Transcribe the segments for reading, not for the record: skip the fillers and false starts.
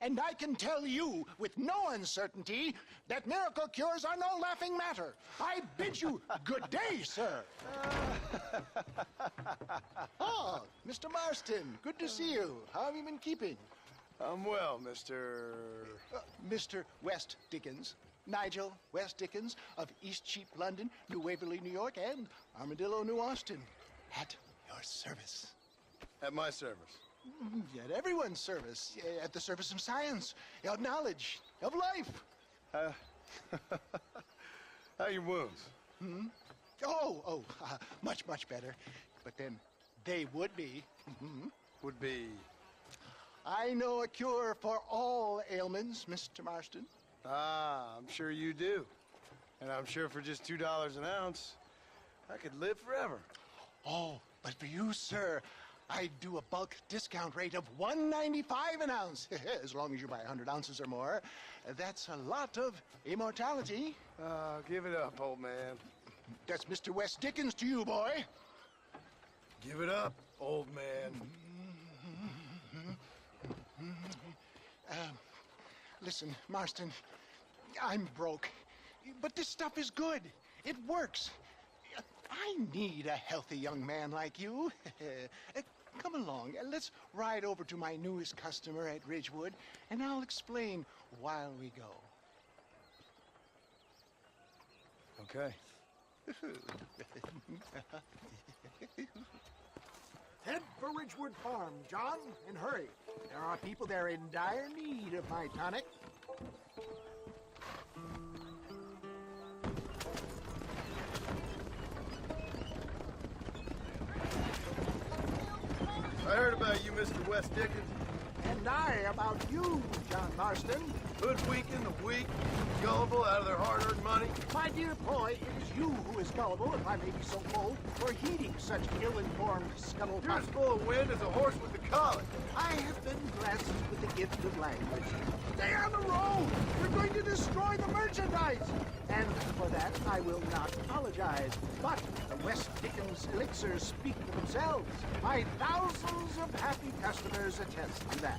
And I can tell you with no uncertainty that miracle cures are no laughing matter. I bid you good day, sir. Oh, Mr. Marston, good to see you. How have you been keeping? I'm well, Mr. Mr. West Dickens. Nigel West Dickens of East Cheap, London, New Waverly, New York, and Armadillo, New Austin. At your service. At my service. At everyone's service. At the service of science, of knowledge, of life. How are your wounds? Much, much better. But then they would be. Would be... I know a cure for all ailments, Mr. Marston. Ah, I'm sure you do. And I'm sure for just $2 an ounce, I could live forever. Oh, but for you, sir, I do a bulk discount rate of $1.95 an ounce. As long as you buy 100 ounces or more. That's a lot of immortality. Give it up, old man. That's Mr. West Dickens to you, boy. Give it up, old man. Listen, Marston, I'm broke, but this stuff is good. It works. I need a healthy young man like you. Come along, let's ride over to my newest customer at Ridgewood, and I'll explain while we go. Okay. Head for Ridgewood Farm, John, and hurry. There are people there in dire need of my tonic. I heard about you, Mr. West Dickens. And I about you, John Marston. Hoodwinking the weak, gullible out of their hard-earned money. My dear boy, it is you who is gullible, if I may be so bold, for heeding such ill-informed scuttlebutt. You're as full of wind as a horse with the collar. I have been blessed with the gift of language. Stay on the road! We're going to destroy the merchandise! And for that, I will not apologize. But the West Dickens elixirs speak for themselves. My thousands of happy customers attest to that.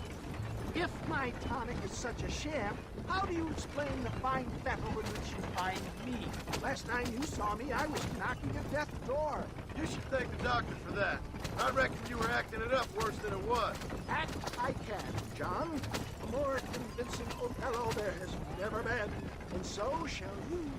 If my tonic is such a sham, how do you explain the fine fettle in which you find me? Last time you saw me, I was knocking at death's door. You should thank the doctor for that. I reckon you were acting it up worse than it was. Act I can, John. A more convincing Othello there has never been. And so shall you,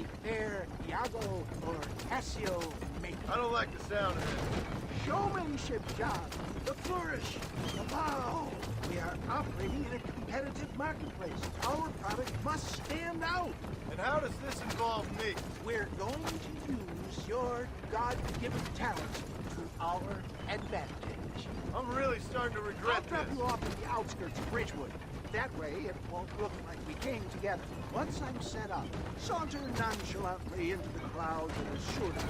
a fair Iago or Cassio make. I don't like the sound of it. Showmanship, John. The flourish, the bow. We are operating in a competitive marketplace. Our product must stand out. And how does this involve me? We're going to use your God-given talents to our advantage. I'm really starting to I'll regret drop this. you off at the outskirts of Ridgewood. That way, it won't look like we came together. Once I'm set up, saunter nonchalantly into the clouds and assure them.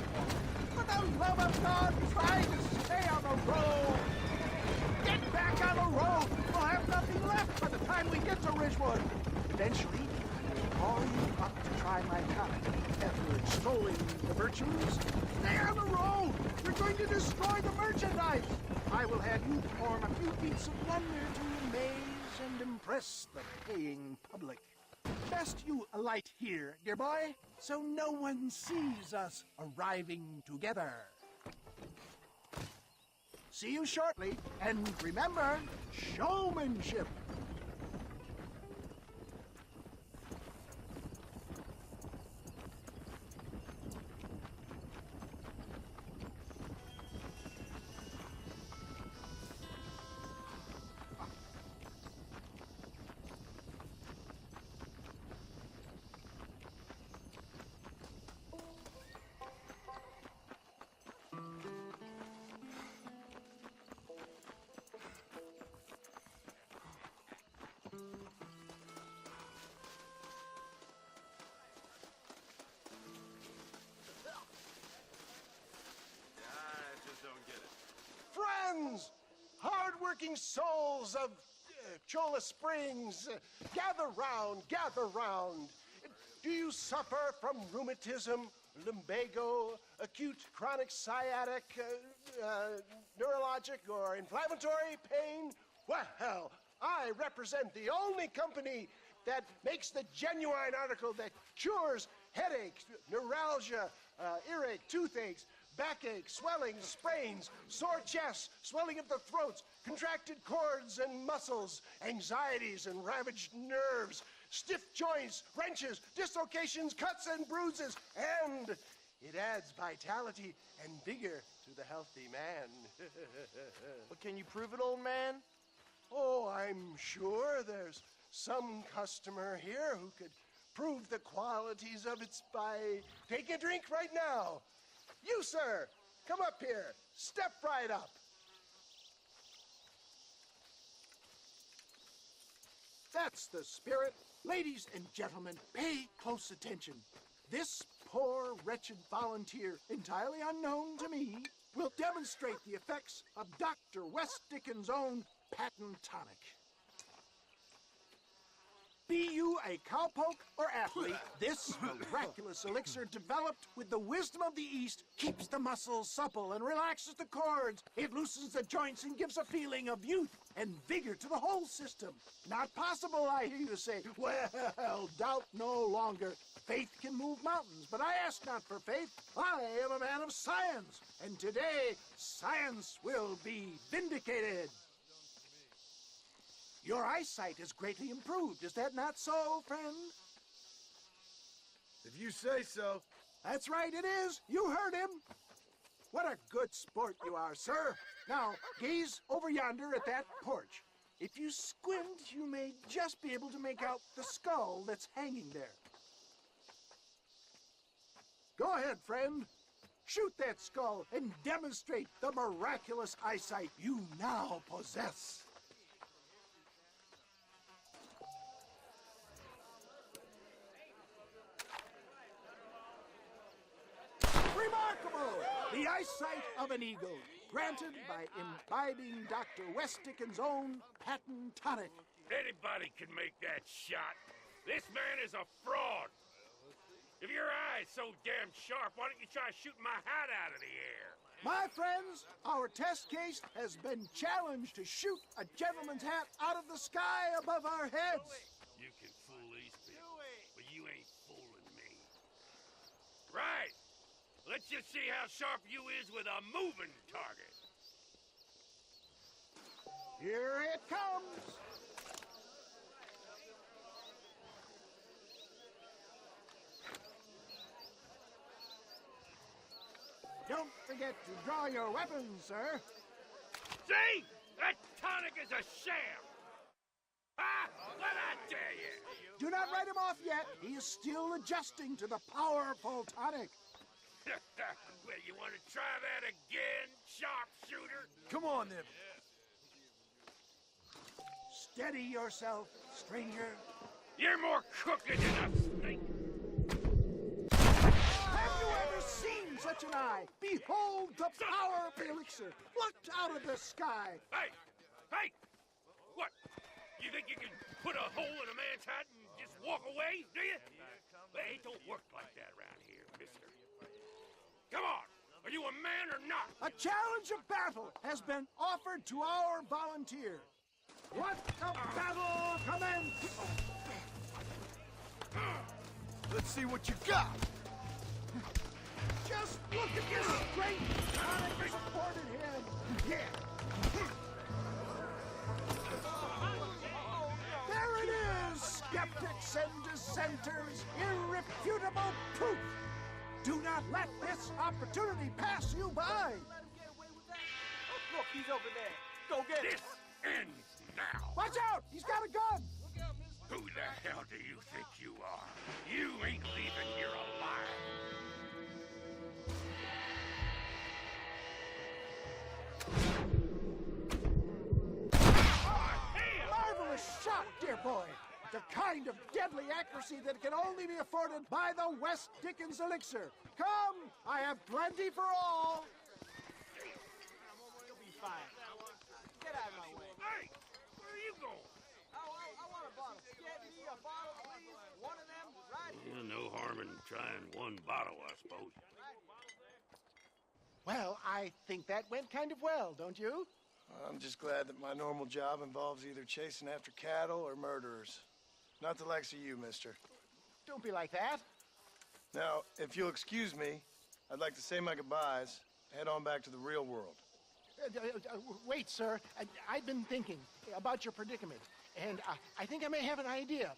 For the love of God, try to stay on the road! Get back on the road! We'll have nothing left by the time we get to Ridgewood! Eventually, I'll call you up to try my tonic. After extolling the virtues, stay on the road! We're going to destroy the merchandise! I will have you perform a few feats of wonder to amaze and impress the paying public. Best you alight here, dear boy, so no one sees us arriving together. See you shortly, and remember, showmanship! Friends, hard-working souls of Cholla Springs, gather round. Do you suffer from rheumatism, lumbago, acute chronic sciatic, neurologic or inflammatory pain? Well, I represent the only company that makes the genuine article that cures headaches, neuralgia, earache, toothaches, backache, swelling, sprains, sore chests, swelling of the throats, contracted cords and muscles, anxieties and ravaged nerves, stiff joints, wrenches, dislocations, cuts and bruises, and it adds vitality and vigor to the healthy man. But can you prove it, old man? Oh, I'm sure there's some customer here who could prove the qualities of it by taking a drink right now. You, sir, come up here. Step right up. That's the spirit. Ladies and gentlemen, pay close attention. This poor, wretched volunteer, entirely unknown to me, will demonstrate the effects of Dr. West Dickens' own patent tonic. Be you a cowpoke or athlete, this miraculous elixir developed with the wisdom of the East keeps the muscles supple and relaxes the cords. It loosens the joints and gives a feeling of youth and vigor to the whole system. Not possible, I hear you say. Well, doubt no longer. Faith can move mountains, but I ask not for faith. I am a man of science, and today science will be vindicated. Your eyesight is greatly improved. Is that not so, friend? If you say so. That's right, it is. You heard him. What a good sport you are, sir. Now, gaze over yonder at that porch. If you squint, you may just be able to make out the skull that's hanging there. Go ahead, friend. Shoot that skull and demonstrate the miraculous eyesight you now possess. Remarkable! The eyesight of an eagle, granted by imbibing Dr. West Dickens' own patent tonic. Anybody can make that shot. This man is a fraud. If your eye's so damn sharp, why don't you try shooting my hat out of the air? My friends, our test case has been challenged to shoot a gentleman's hat out of the sky above our heads. You can fool these people, but you ain't fooling me. Right. Let's just see how sharp you is with a moving target. Here it comes. Don't forget to draw your weapons, sir. See? That tonic is a sham. Ah, what I tell you? Do not write him off yet. He is still adjusting to the powerful tonic. Well, you want to try that again, sharpshooter? Come on, then. Steady yourself, stranger. You're more crooked than a snake. Have you ever seen such an eye? Behold the power of the elixir, plucked out of the sky. Hey! Hey! What? You think you can put a hole in a man's hat and just walk away, do you? Well, it don't work like that around here, mister. Come on! Are you a man or not? A challenge of battle has been offered to our volunteer. Let the battle commence! Let's see what you got. Just look at this strength tonic has afforded him. Yeah. There it is, skeptics and dissenters, irrefutable proof. Do not let this opportunity pass you by. Look, he's over there. Go get him. This ends now. Watch out! He's got a gun! Who the hell do you think you are? You ain't leaving here alive. Marvelous shot, dear boy. The kind of deadly accuracy that can only be afforded by the West Dickens elixir. Come, I have plenty for all. You'll be fine. Get out of my way. Hey, where are you going? I want a bottle. Get me a bottle, please. One of them right here. No harm in trying one bottle, I suppose. Well, I think that went kind of well, don't you? I'm just glad that my normal job involves either chasing after cattle or murderers. Not the likes of you, mister. Don't be like that. Now, if you'll excuse me, I'd like to say my goodbyes, head on back to the real world. Wait, sir. I've been thinking about your predicament, and I think I may have an idea.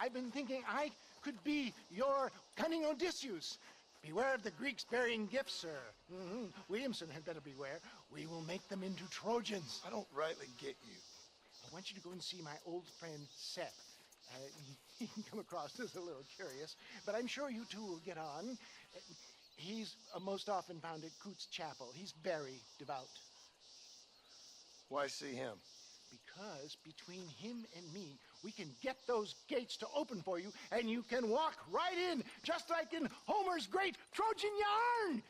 I've been thinking I could be your cunning Odysseus. Beware of the Greeks burying gifts, sir. Williamson had better beware. We will make them into Trojans. I don't rightly get you. I want you to go and see my old friend Seth. He can come across as a little curious, but I'm sure you two will get on. He's most often found at Coots Chapel. He's very devout. Why see him? Because between him and me, we can get those gates to open for you, and you can walk right in, just like in Homer's great Trojan yarn!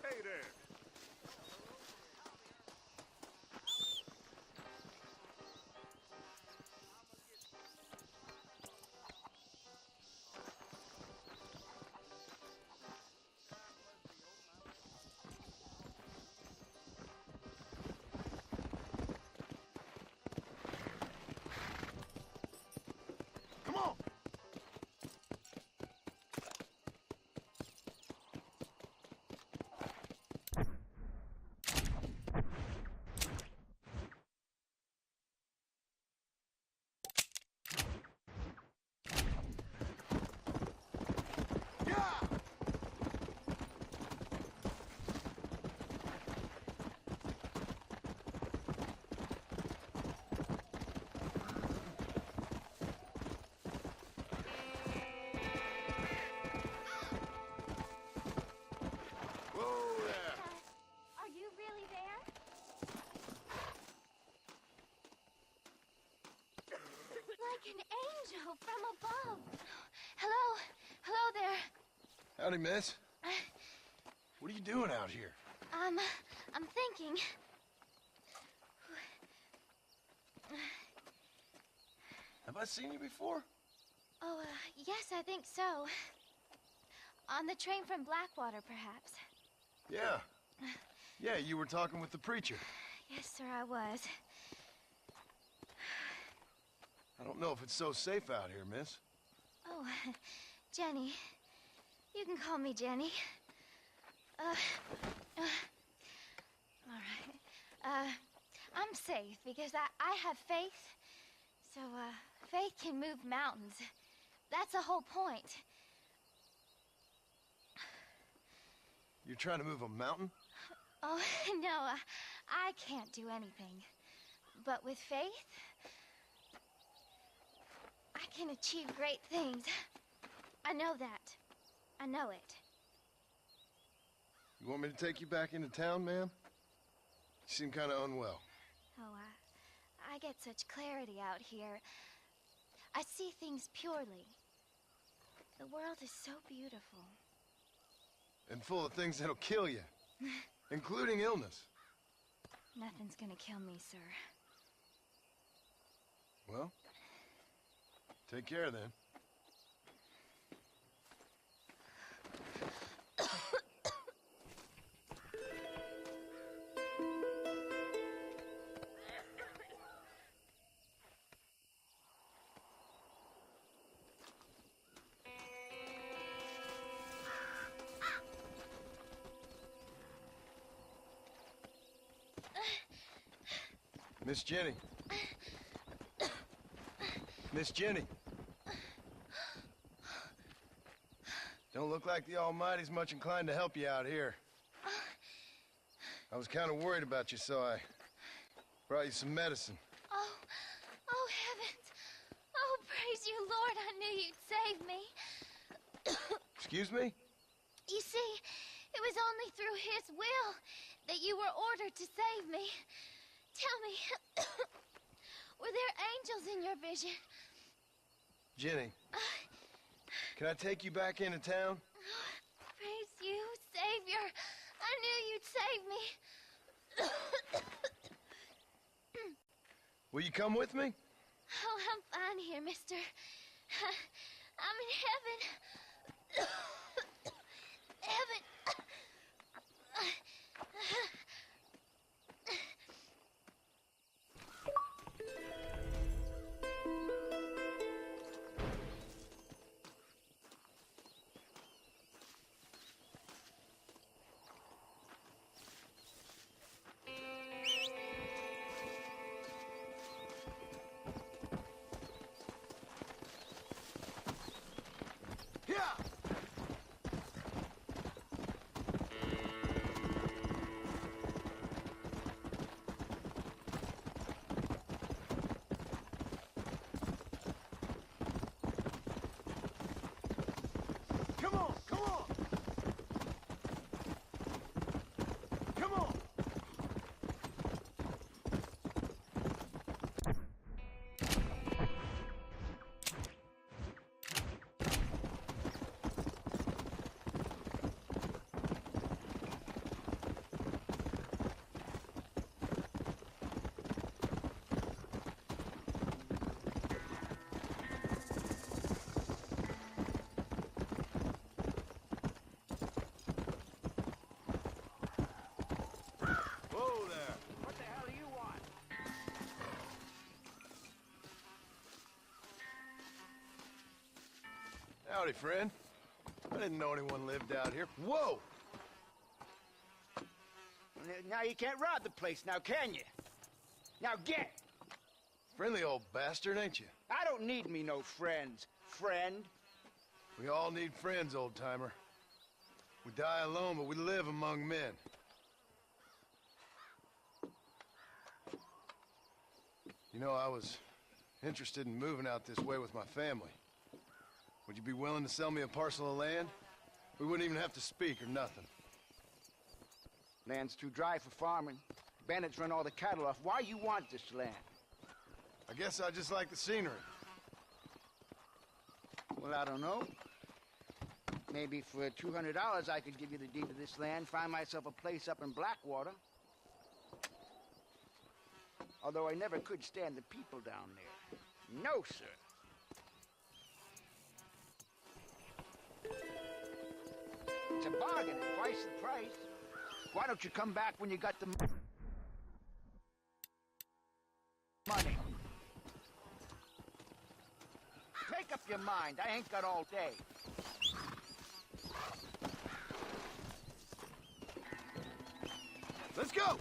Hey there. Come on! Are you really there? Like an angel from above. Hello? Hello there. Howdy, miss. What are you doing out here? I'm thinking. Have I seen you before? Oh, yes, I think so. On the train from Blackwater, perhaps. Yeah. Yeah, you were talking with the preacher. Yes, sir, I was. I don't know if it's so safe out here, miss. Oh, Jenny. You can call me Jenny. All right. I'm safe because I have faith. So, faith can move mountains. That's the whole point. You're trying to move a mountain? Oh, no, I can't do anything. But with faith, I can achieve great things. I know that. I know it. You want me to take you back into town, ma'am? You seem kind of unwell. Oh, I get such clarity out here. I see things purely. The world is so beautiful. And full of things that'll kill you. Including illness. Nothing's gonna kill me, sir. Well, take care then. Miss Jenny. Miss Jenny. Don't look like the Almighty's much inclined to help you out here. I was kind of worried about you, so I brought you some medicine. Oh, heavens. Oh, praise you, Lord. I knew you'd save me. Excuse me? You see, it was only through his will that you were ordered to save me. Tell me, were there angels in your vision? Jenny, can I take you back into town? savior. I knew you'd save me. Will you come with me? Oh, I'm fine here, mister. I'm in heaven. Heaven. Come on, come on! Come on! Whoa there. What the hell do you want? Howdy, friend. I didn't know anyone lived out here. Whoa! Now you can't rob the place now, can you? Now get! Friendly old bastard, ain't you? I don't need me no friends. Friend? We all need friends, old-timer. We die alone, but we live among men. You know, I was interested in moving out this way with my family. Would you be willing to sell me a parcel of land? We wouldn't even have to speak or nothing. Land's too dry for farming. Bandits run all the cattle off. Why you want this land? I guess I just like the scenery. Well, I don't know. Maybe for $200 I could give you the deed to this land, find myself a place up in Blackwater. Although I never could stand the people down there. No, sir. It's a bargain at twice the price. Why don't you come back when you got the money? Make up your mind. I ain't got all day. Let's go!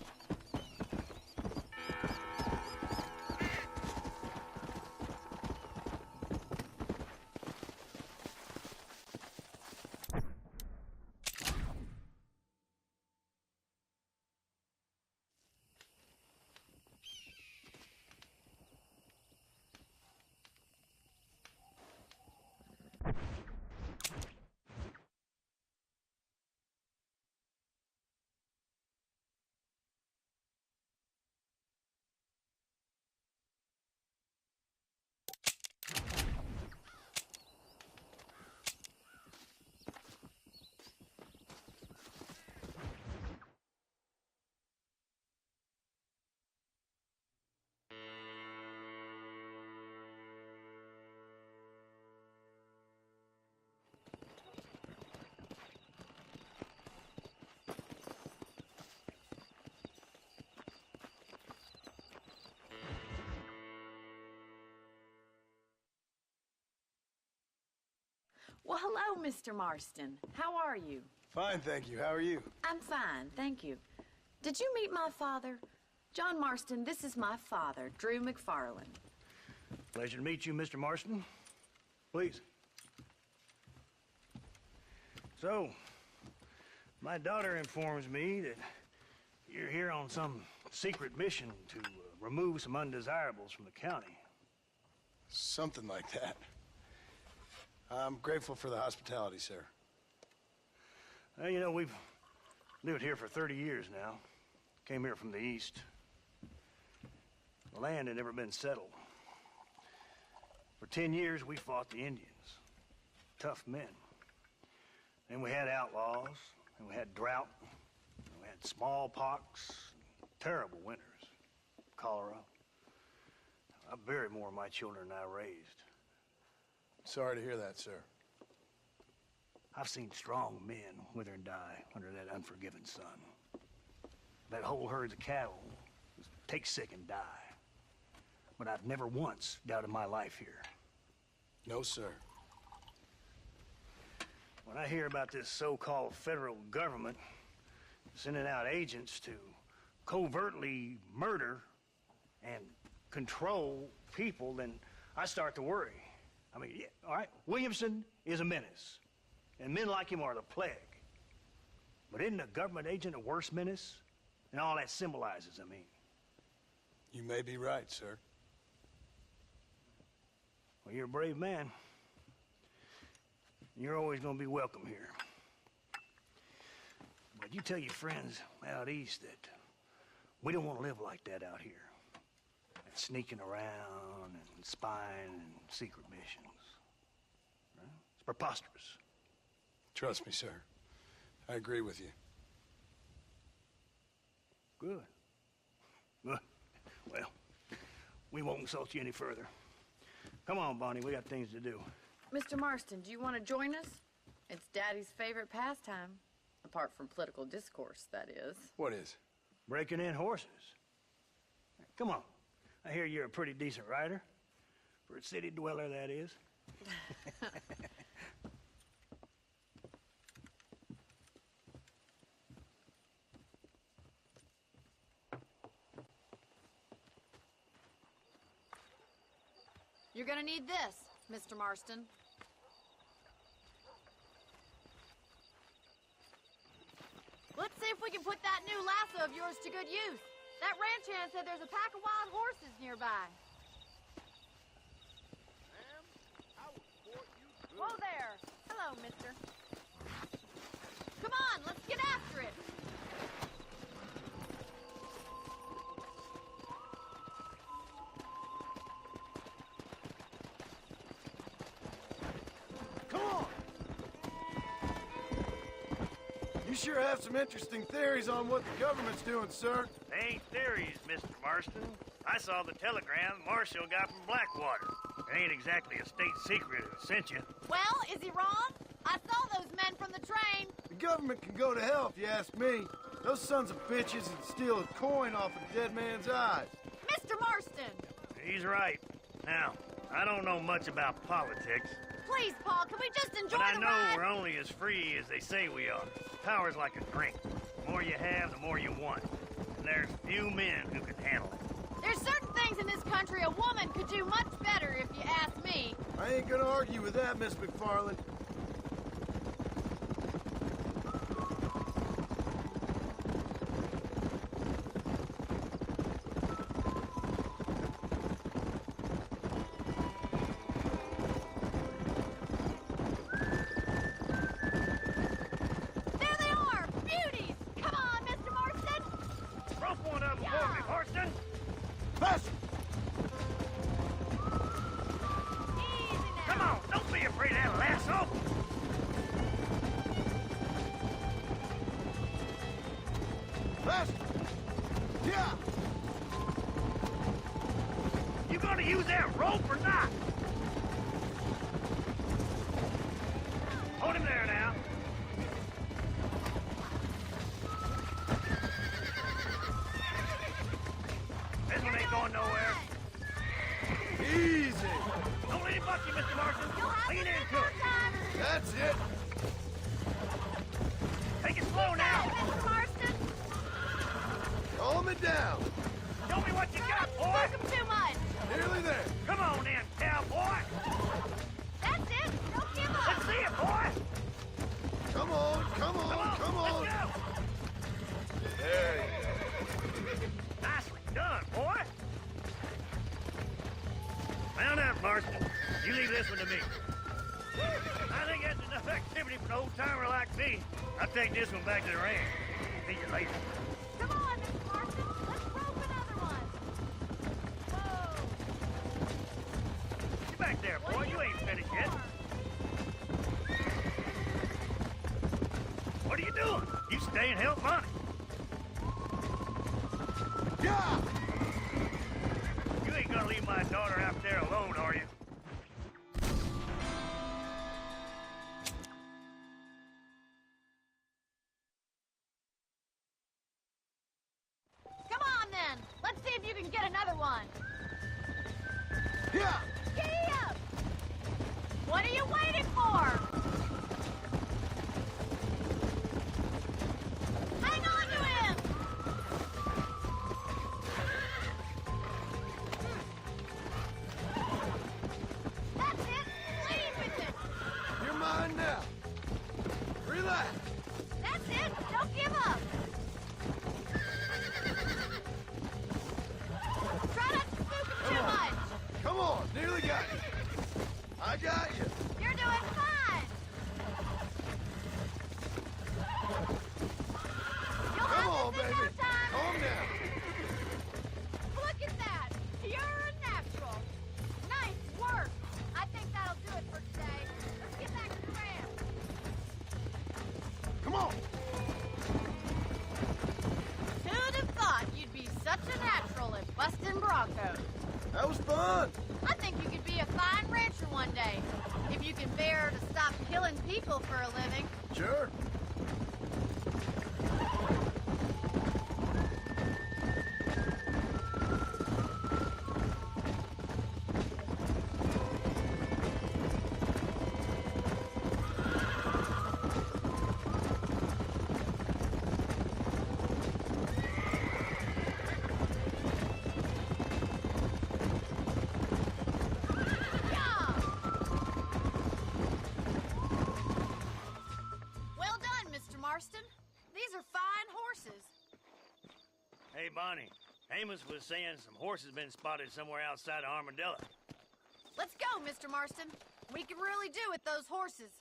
Well, hello, Mr. Marston. How are you? Fine, thank you. How are you? I'm fine, thank you. Did you meet my father? John Marston, this is my father, Drew McFarland. Pleasure to meet you, Mr. Marston. Please. So, my daughter informs me that you're here on some secret mission to remove some undesirables from the county. Something like that. I'm grateful for the hospitality, sir. Well, you know, we've lived here for 30 years now. Came here from the east. The land had never been settled. For 10 years, we fought the Indians. Tough men. Then we had outlaws, And we had drought. And we had smallpox. Terrible winters. Cholera. I buried more of my children than I raised. Sorry to hear that, sir. I've seen strong men wither and die under that unforgiving sun. That whole herds of cattle take sick and die. But I've never once doubted my life here. No, sir. When I hear about this so-called federal government sending out agents to covertly murder and control people, then I start to worry. I mean, yeah, all right, Williamson is a menace, and men like him are the plague. But isn't a government agent a worse menace? And all that symbolizes, I mean. You may be right, sir. Well, you're a brave man. You're always gonna be welcome here. But you tell your friends out east that we don't want to live like that out here. Sneaking around and spying and secret missions. Right? It's preposterous. Trust me, sir. I agree with you. Good. Good. Well, we won't insult you any further. Come on, Bonnie, we got things to do. Mr. Marston, do you want to join us? It's Daddy's favorite pastime. Apart from political discourse, that is. What is? Breaking in horses. Come on. I hear you're a pretty decent rider. For a city dweller, that is. You're gonna need this, Mr. Marston. Let's see if we can put that new lasso of yours to good use. That ranch hand said there's a pack of wild horses nearby. Ma'am, I will support you good. Whoa there. Hello, mister. Come on, let's get after it. Come on! You sure have some interesting theories on what the government's doing, sir. They ain't theories, Mr. Marston. I saw the telegram Marshall got from Blackwater. It ain't exactly a state secret that sent you. Well, is he wrong? I saw those men from the train. The government can go to hell if you ask me. Those sons of bitches would steal a coin off a dead man's eyes. Mr. Marston! He's right. Now, I don't know much about politics, Please, Paul, can we just enjoy but I the know ride? we're only as free as they say we are. Power's like a drink. The more you have, the more you want. And there's few men who can handle it. There's certain things in this country a woman could do much better, if you ask me. I ain't gonna argue with that, Miss McFarland. There they are! Beauties! Come on, Mr. Marston! Rope one of them for me, Marston! Faster! Easy now! Come on, don't be afraid of that lasso! Faster! Yeah! You gonna use that rope or not? Hold him there now. This one ain't going nowhere. Easy! Don't let him buck you, Mr. Marston. You'll have Lean to into do it. more time! That's it! Take it slow now. Mr. Marston! Calm it down! Show me what you got, boy. Spook 'em too much! Nearly there! Come on in, cowboy. That's it! Don't give up! Let's see it, boy. Come on, come on, come on! Let's go. There you Nicely done, boy. Mount up, Marston. You leave this one to me. I think that's enough activity for an old-timer like me. I'll take this one back to the ranch. See you later. Come on, Mr. Marston! Let's rope another one! Whoa! Get back there, boy. You ain't finished yet. What are you doing? stay and help Bonnie. Yeah! You ain't gonna leave my daughter out there alone, are you? Come on, then. Let's see if you can get another one. Yeah! Giddy up! What are you waiting for? Hang on to him! That's it! Lead with it! You're mine now. Relax. That's it! Don't give up! Try not to spook him too much! Come on, nearly got you. I got you. You're doing fine! You'll Come have on, this in baby. no time! Calm down. Look at that! Pure and natural! Nice work! I think that'll do it for today. Let's get back to the ramp. Come on. Who'd have thought you'd be such a natural at busting Broncos? That was fun. I think you could be a fine rancher one day, if you can bear to stop killing people for a living. Sure. Yeah! Well done, Mr. Marston. These are fine horses. Hey, Bonnie. Amos was saying some horses been spotted somewhere outside of Armadillo. Let's go, Mr. Marston. We can really do with those horses.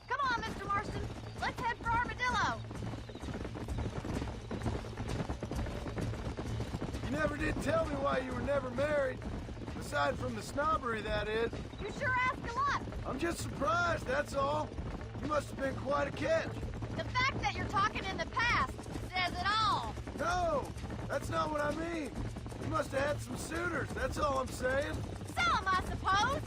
Come on, Mr. Marston. Let's head for Armadillo. You never did tell me why you were never married. Aside from the snobbery, that is. You sure ask a lot. I'm just surprised, that's all. You must have been quite a catch. The fact that you're talking in the past says it all. No, that's not what I mean. You must have had some suitors, that's all I'm saying. Some, I suppose.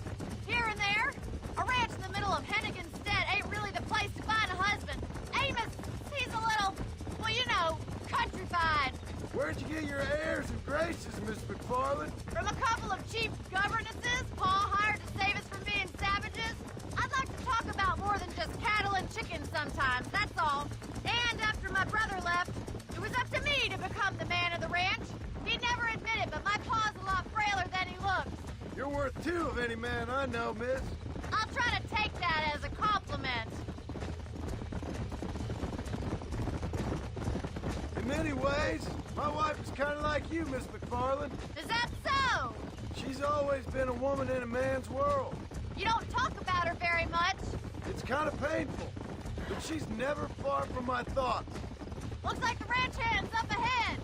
Here and there. A ranch in the middle of Hennigan's Stead ain't really the place to find a husband. Amos, he's a little, well, you know, countrified. Where'd you get your airs and graces, Miss McFarland? From a couple of cheap governesses Pa hired to save us from being savages. I'd like to talk about more than just cattle and chickens sometimes, that's all. And after my brother left, it was up to me to become the man of the ranch. He'd never admit it, but my pa's a lot frailer than he looks. You're worth two of any man I know, miss. I'll try to take that as a compliment. In many ways, my wife is kind of like you, Miss McFarland. Is that so? She's always been a woman in a man's world. You don't talk about her very much. It's kind of painful, but she's never far from my thoughts. Looks like the ranch hand's up ahead.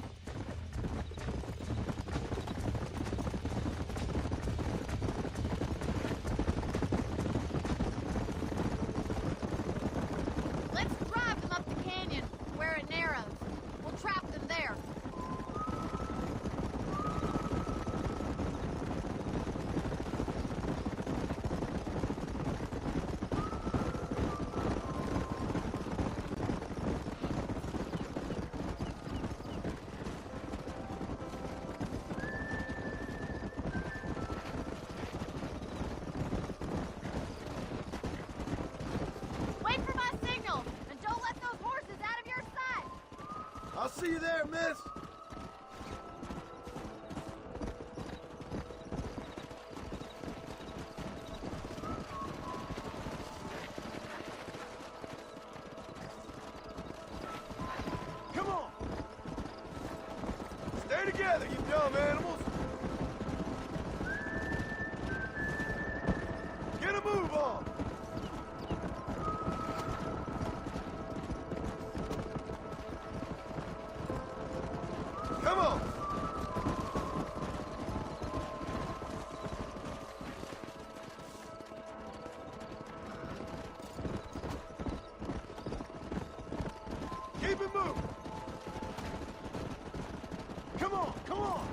Let's drive them up the canyon, where it narrows. We'll trap them there. Wait for my signal, and don't let those horses out of your sight. I'll see you there, miss. Come on. Stay together, you dumb animals. Get a move on. Come on. on!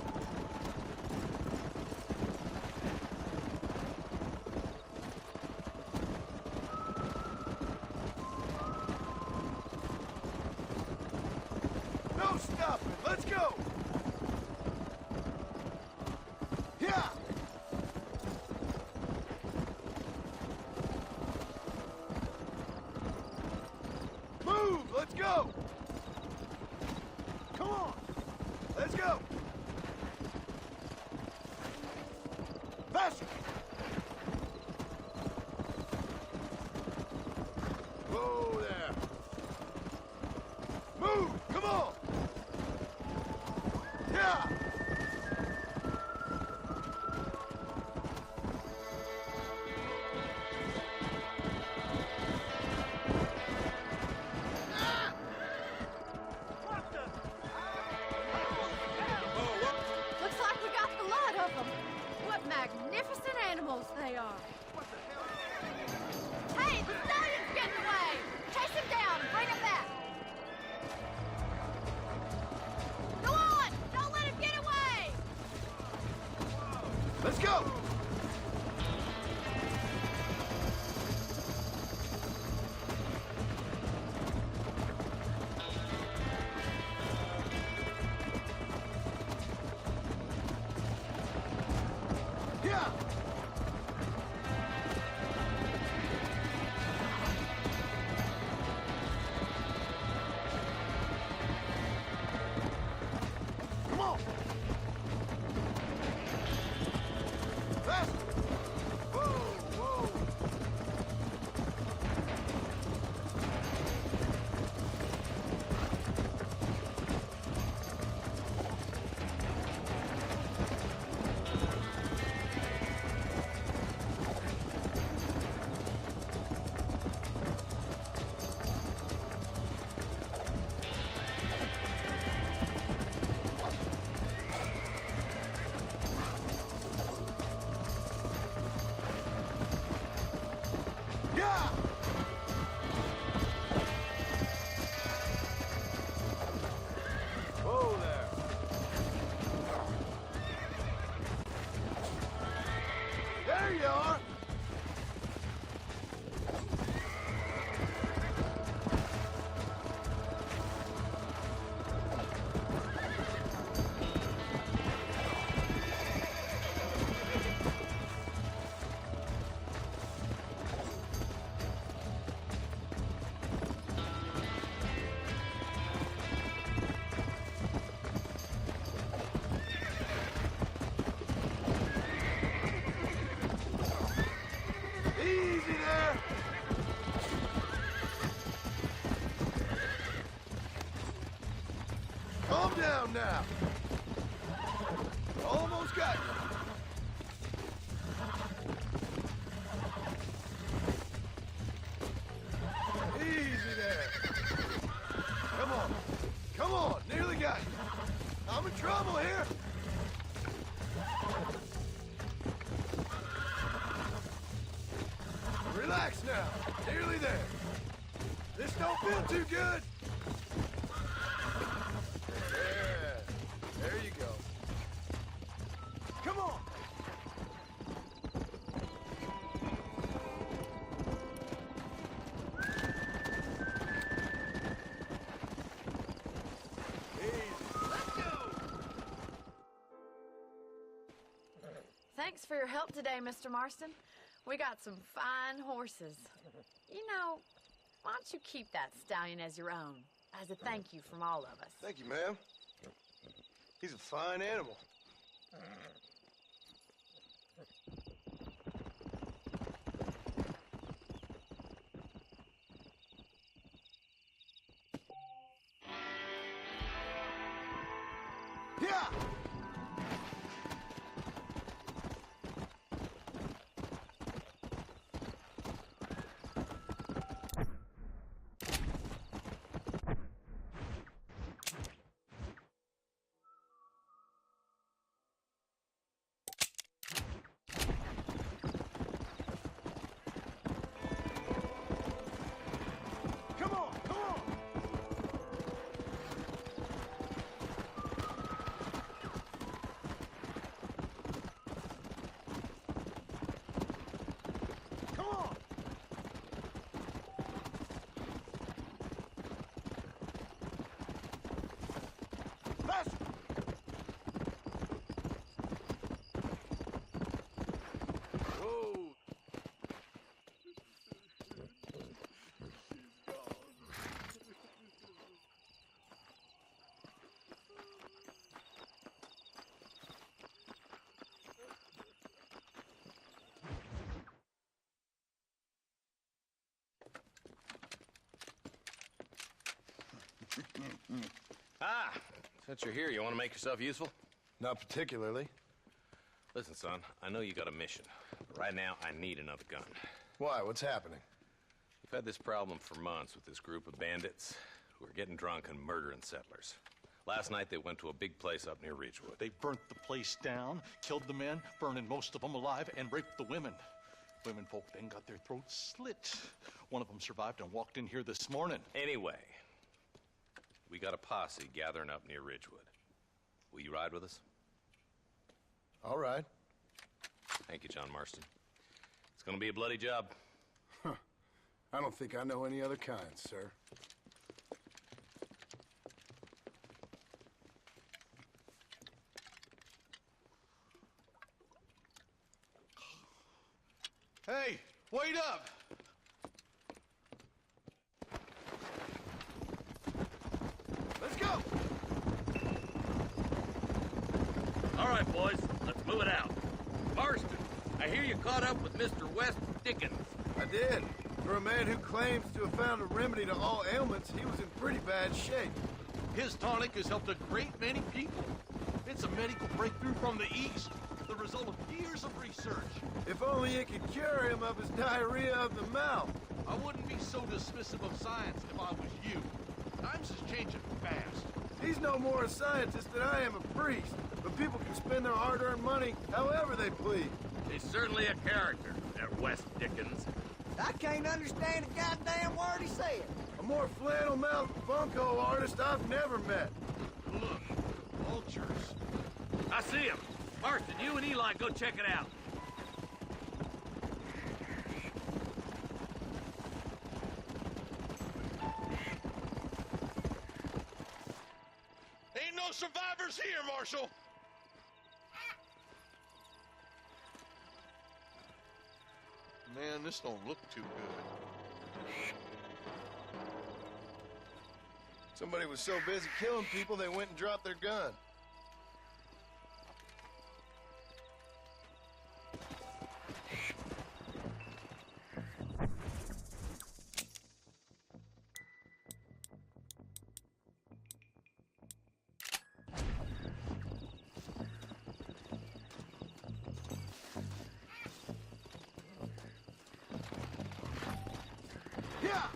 No stopping. Let's go. Yeah. Move. Let's go. Come on! Let's go. Faster. Whoa there. Move. Come on. Yeah. Looks like we got the lot of them. What magnificent animals they are. Hey, the stallion's getting away! Chase him down and bring him back! Go on! Don't let him get away! Let's go. Yeah. Come on. Faster. Whoa, whoa. Yeah. Whoa there. There you are. Easy there. Calm down now. Almost got you. Easy there. Come on. Come on. Nearly got you. I'm in trouble here. Relax now. Nearly there. This don't feel too good. Yeah. There you go. Come on! Thanks for your help today, Mr. Marston. We got some fine horses. You know, why don't you keep that stallion as your own, as a thank you from all of us? Thank you, ma'am. He's a fine animal. Yeah! Come on! Come on! Ah, since you're here, you want to make yourself useful? Not particularly. Listen, son, I know you got a mission. But right now, I need another gun. Why? What's happening? We've had this problem for months with this group of bandits who are getting drunk and murdering settlers. Last night, they went to a big place up near Ridgewood. They burnt the place down, killed the men, burning most of them alive, and raped the women. Women folk then got their throats slit. One of them survived and walked in here this morning. Anyway, we got a posse gathering up near Ridgewood. Will you ride with us? All right. Thank you, John Marston. It's gonna be a bloody job. Huh. I don't think I know any other kind, sir. Hey, wait up! Let's go! All right, boys, let's move it out. Marston, I hear you caught up with Mr. West Dickens. I did. For a man who claims to have found a remedy to all ailments, he was in pretty bad shape. His tonic has helped a great many people. It's a medical breakthrough from the East, the result of years of research. If only it could cure him of his diarrhea of the mouth. I wouldn't be so dismissive of science if I was you. Times is changing fast. He's no more a scientist than I am a priest, but people can spend their hard-earned money however they please. He's certainly a character, that West Dickens. I can't understand a goddamn word he said. A more flannel-mouthed bunco artist I've never met. Look, vultures. I see him. Marston, you and Eli go check it out. Ain't no survivors here, Marshal! Man, this don't look too good. Somebody was so busy killing people, they went and dropped their gun. Yeah!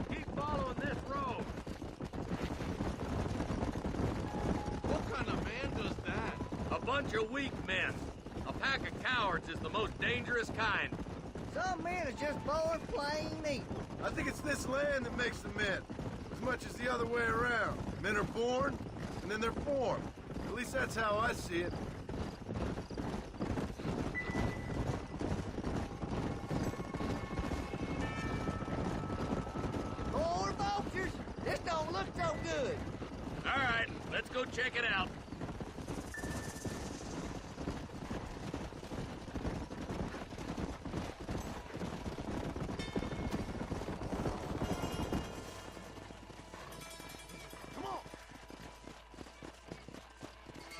Keep following this road. What kind of man does that? A bunch of weak men. A pack of cowards is the most dangerous kind. Some men are just born plain evil. I think it's this land that makes the men, as much as the other way around. Men are born, and then they're formed. At least that's how I see it. More vultures? This don't look so good. All right, let's go check it out.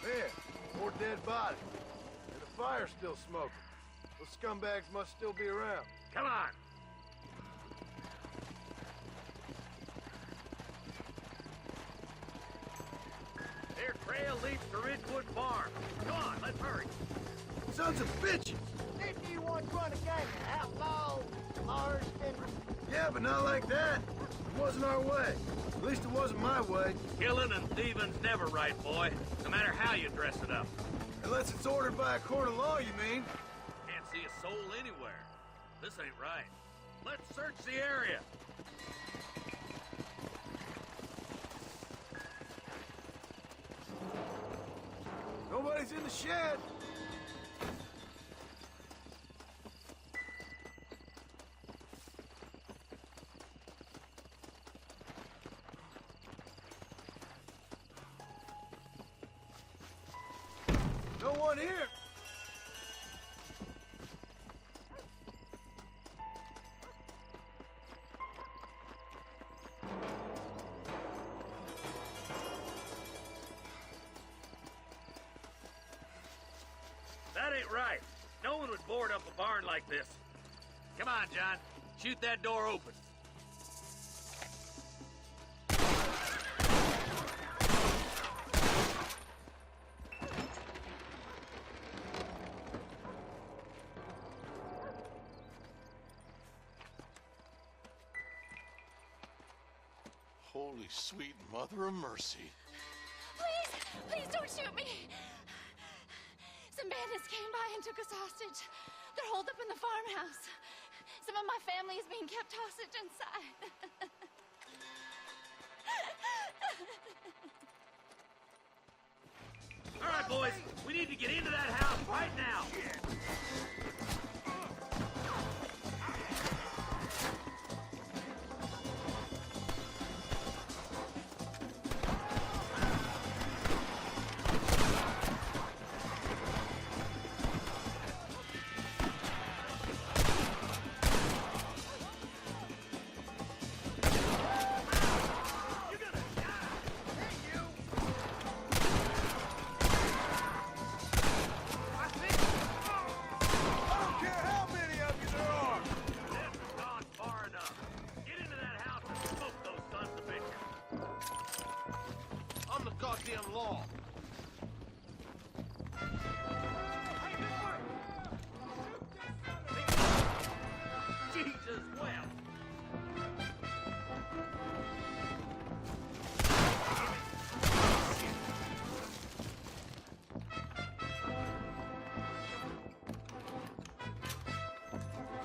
Man, more dead bodies. And the fire's still smoking. Those scumbags must still be around. Come on. Their trail leads to Ridgewood Farm. Come on, let's hurry. Sons of bitches! Didn't you once run a gang of outlaws, Marston? Yeah, but not like that. It wasn't our way. At least it wasn't my way. Killing and thieving's never right, boy. No matter how you dress it up. Unless it's ordered by a court of law, you mean? Can't see a soul anywhere. This ain't right. Let's search the area. Nobody's in the shed. No one here. ain't right. No one would board up a barn like this. Come on, John. Shoot that door open. Holy sweet mother of mercy. Please, please don't shoot me. Some bandits came by and took us hostage. They're holed up in the farmhouse. Some of my family is being kept hostage inside. All right, boys. We need to get into that house right now. Goddamn law. Jesus, well.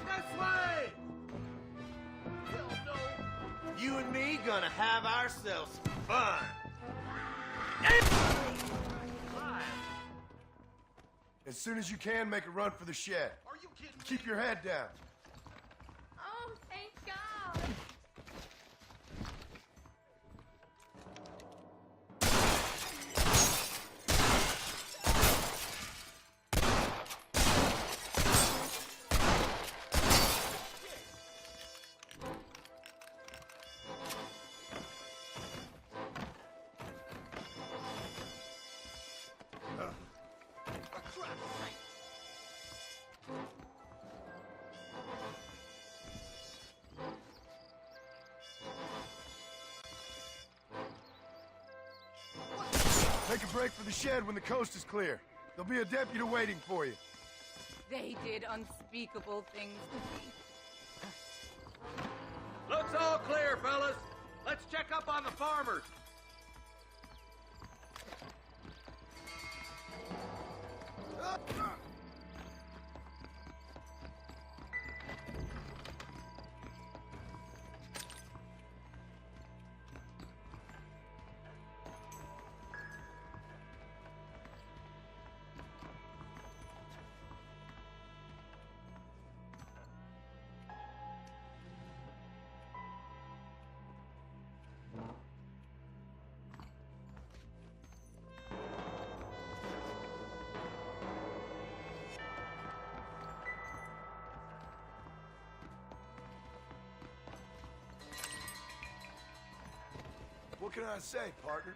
This way! Hell no. You and me gonna have ourselves some fun. As soon as you can, make a run for the shed. Are you kidding me? Keep your head down. Oh, thank God. Take a break for the shed when the coast is clear. There'll be a deputy waiting for you. They did unspeakable things to me. Looks all clear, fellas. Let's check up on the farmers. What can I say, partner?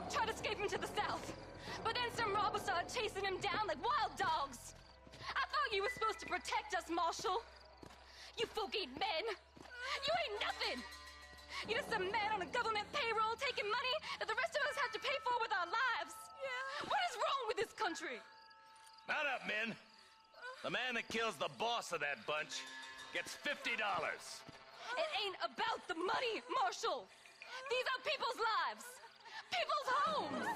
Tried escaping to the south, but then some robbers started chasing him down like wild dogs. I thought you were supposed to protect us, Marshal. You folk-eating men. You ain't nothing. You're just some man on a government payroll taking money that the rest of us have to pay for with our lives. Yeah. What is wrong with this country? Mount up, men. The man that kills the boss of that bunch gets $50. It ain't about the money, Marshal. These are people's lives. people's homes!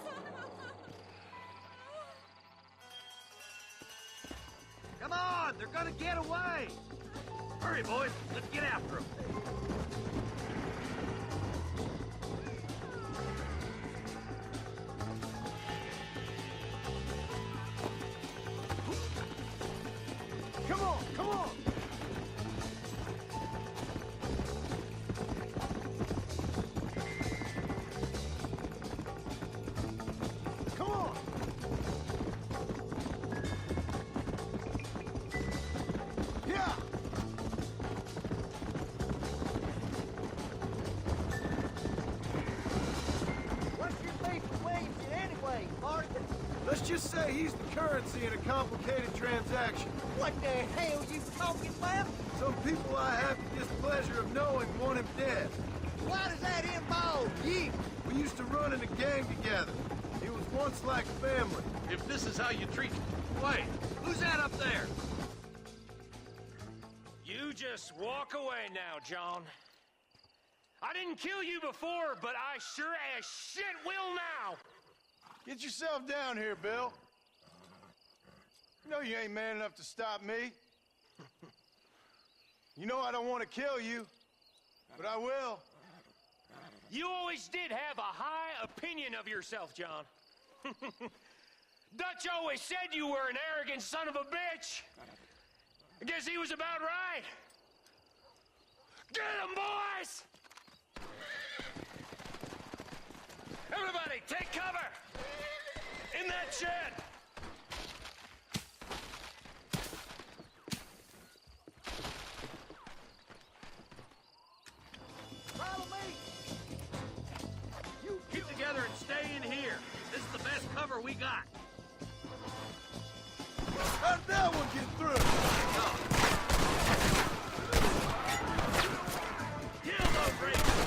Come on, they're gonna get away! Hurry, boys, let's get after them. Come on, come on! Come on! Yeah! What's your beef with Williamson anyway, Martin? Let's just say he's the currency in a complicated transaction. What the hell you talking about? Some people I have the displeasure of knowing want him dead. Why does that involve you? We used to run in a gang together. It was once like family. If this is how you treat... Wait, who's that up there? You just walk away now, John. I didn't kill you before, but I sure as shit will now. Get yourself down here, Bill. You know you ain't man enough to stop me. You know I don't want to kill you, but I will. You always did have a high opinion of yourself, John. Dutch always said you were an arrogant son of a bitch. I guess he was about right. Get him, boys! Everybody, take cover! In that shed! Follow me! Keep together and stay in here. This is the best cover we got. How did that one get through? Kill those raiders!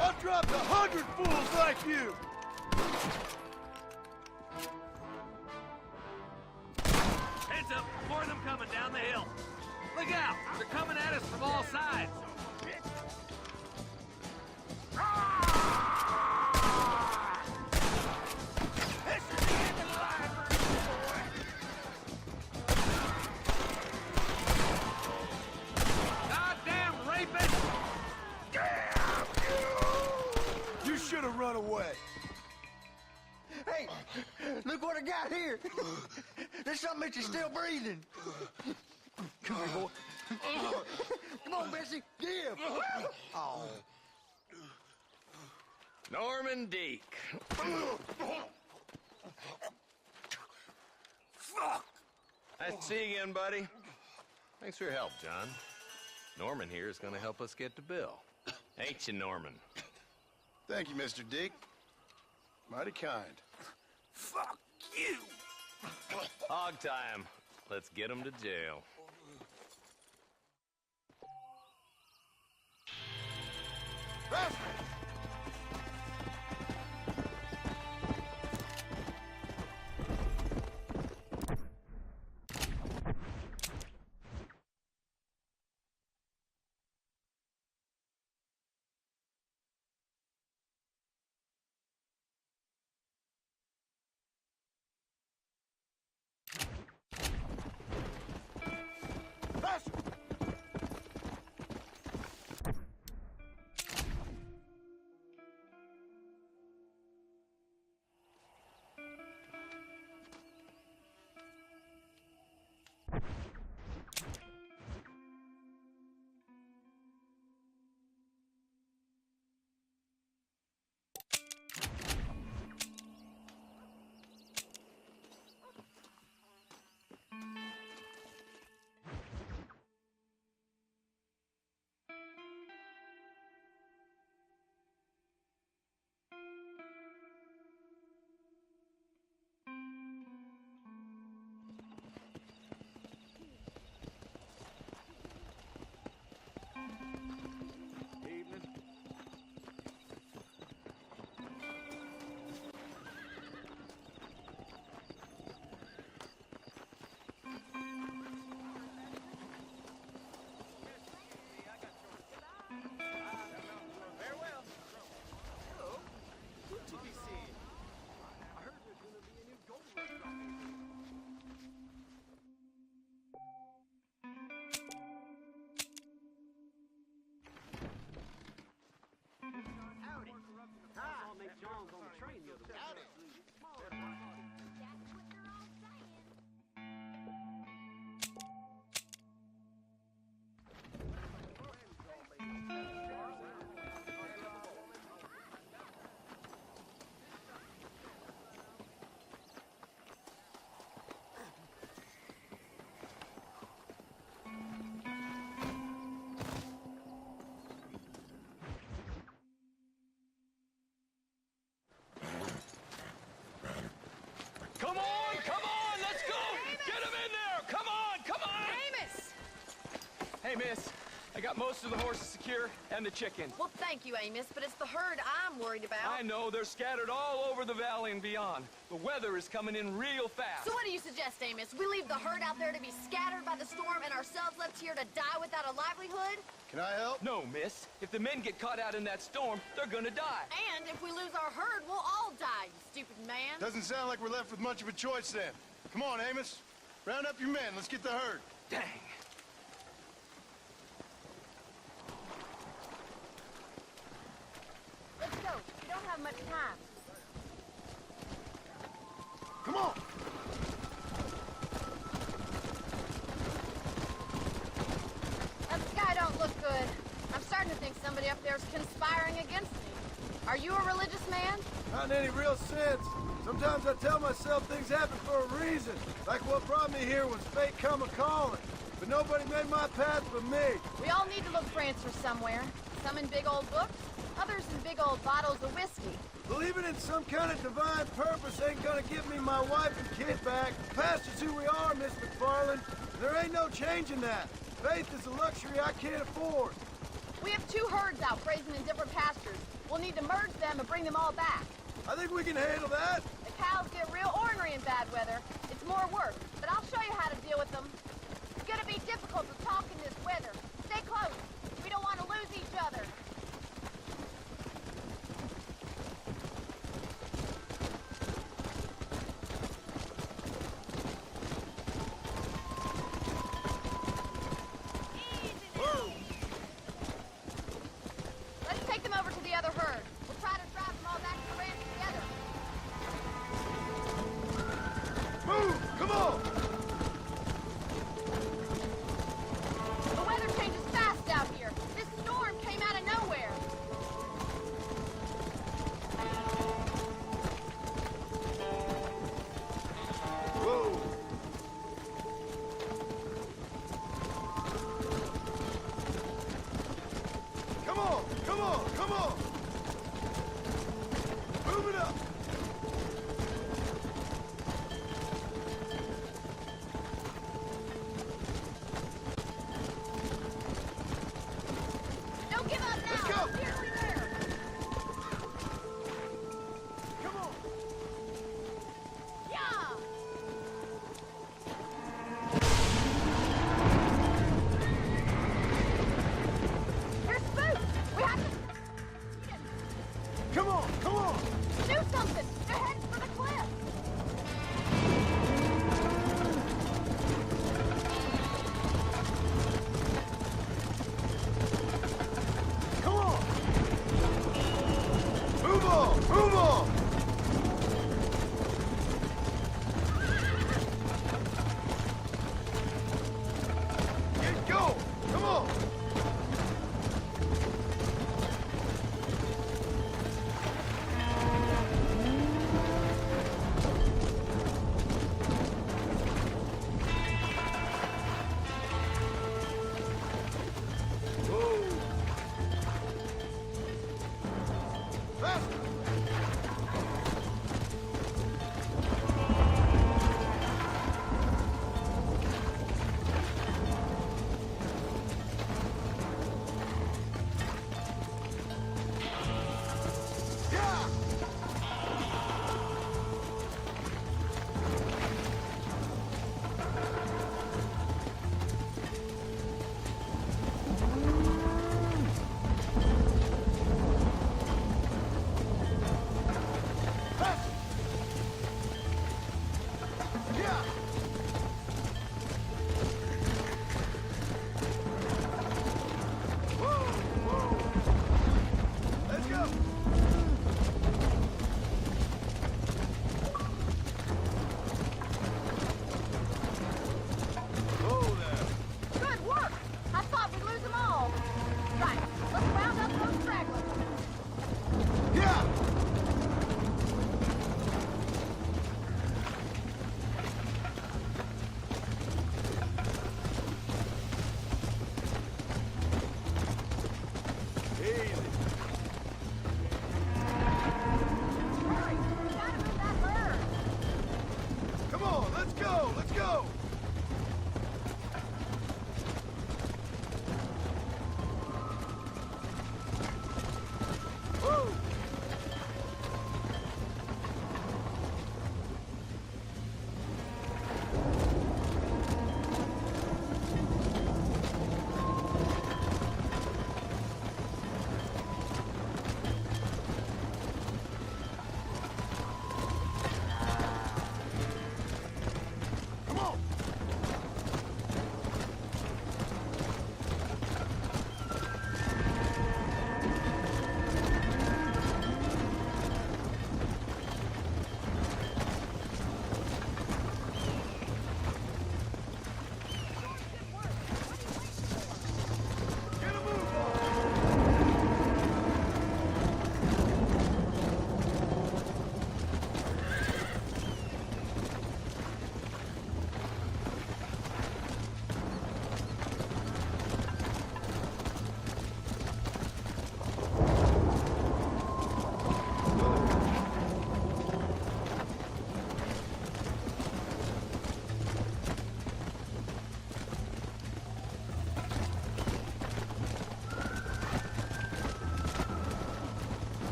I've dropped 100 fools like you! Heads up, more of them coming down the hill. Look out, they're coming at us from all sides. This is the end of the line for you, boy. Goddamn rapist! Damn you! You should have run away. Hey, look what I got here. There's something that you're still breathing. Come here, boy. Come on, Bessie. Give. Oh. Norman Deek. Nice to see you again, buddy. Thanks for your help, John. Norman here is going to help us get to Bill. Ain't you, Norman? Thank you, Mr. Deek. Mighty kind. Fuck you! Hog time. Let's get him to jail. Hey, miss. I got most of the horses secure and the chickens. Well, thank you, Amos, but it's the herd I'm worried about. I know, they're scattered all over the valley and beyond. The weather is coming in real fast. So what do you suggest, Amos? We leave the herd out there to be scattered by the storm and ourselves left here to die without a livelihood? Can I help? No, miss. If the men get caught out in that storm, they're gonna die. And if we lose our herd, we'll all die, you stupid man. Doesn't sound like we're left with much of a choice then. Come on, Amos. Round up your men. Let's get the herd. Dang. Let's go. We don't have much time. Come on. That sky don't look good. I'm starting to think somebody up there is conspiring against me. Are you a religious man? Not in any real sense. Sometimes I tell myself things happen for a reason. Like what brought me here was fate come a-calling. But nobody made my path but me. We all need to look for answers somewhere. Some in big old books, others in big old bottles of whiskey. Believing in some kind of divine purpose ain't gonna give me my wife and kid back. The past is who we are, Miss McFarland. There ain't no changing that. Faith is a luxury I can't afford. We have 2 herds out grazing in different pastures. We'll need to merge them and bring them all back. I think we can handle that. The cows get real ornery in bad weather. It's more work, but I'll show you how to deal with them. It's gonna be difficult to talk in this weather. Stay close. We don't want to lose each other. Let's take them over to the other herd. We'll try to drive them all back to the ranch together. Move! Come on!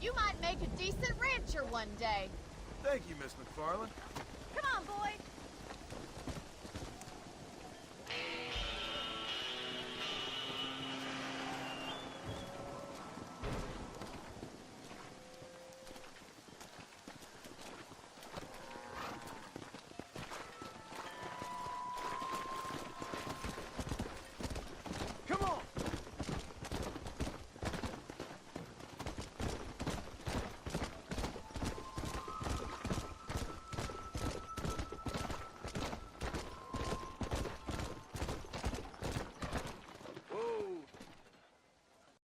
You might make a decent rancher one day. Thank you, Miss McFarland. Come on, boys.